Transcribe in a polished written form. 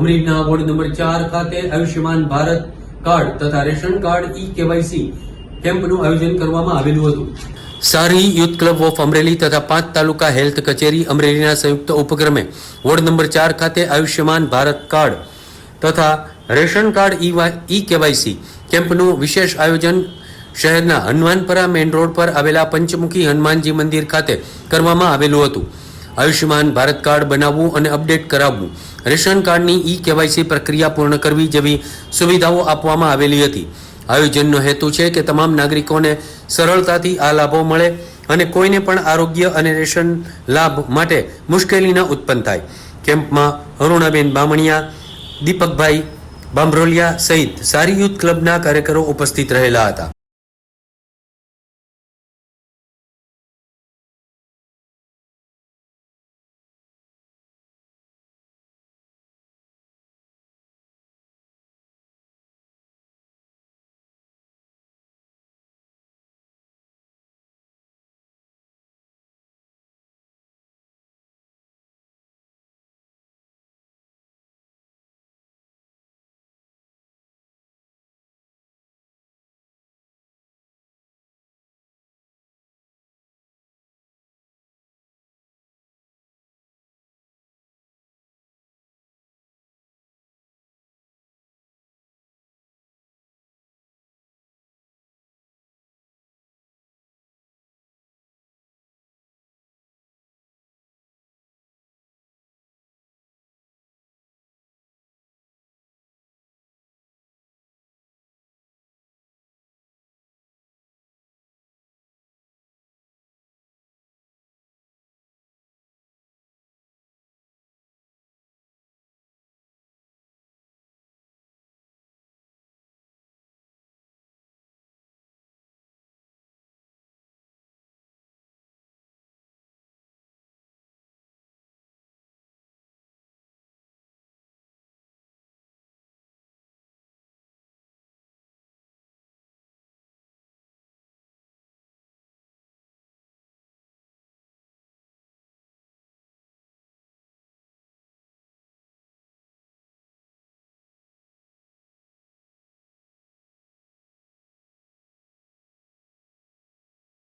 અમરેલીના ward number 4 ખાતે Ayushman Bharat card તથા રેશન કાર્ડ કેવાયસી કેમ્પનું આયોજન કરવામાં આવેલું હતું। સારી યુથ ક્લબ ઓફ અમરેલી તથા 5 તાલુકા હેલ્થ કચેરી અમરેલીના સંયુક્ત ઉપક્રમે વોર્ડ નંબર 4 ખાતે આયુષ્યમાન ભારત કાર્ડ તથા રેશન કાર્ડ કેવાયસી કેમ્પનું વિશેષ આયોજન શહેરના હનુમાનપરા મેઇન રોડ પર આવેલા પંચમુખી હનુમાનજી મંદિર ખાતે કરવામાં આવેલું હતું। આયુષ્યમાન ભારત કાર્ડ બનાવવું અને અપડેટ કરાવવું, રેશન કાર્ડની કેવાયસી પ્રક્રિયા પૂર્ણ કરવી જેવી સુવિધાઓ આપવામાં આવેલી હતી। આયોજનનો હેતુ છે કે તમામ નાગરિકોને સરળતાથી આ લાભો મળે અને કોઈને પણ આરોગ્ય અને રેશન લાભ માટે મુશ્કેલી ન ઉત્પન્ન થાય। કેમ્પમાં અરુણાબેન બામણિયા, દીપકભાઈ બામરોલિયા સહિત સારી યુથ ક્લબના કાર્યકરો ઉપસ્થિત રહેલા હતા।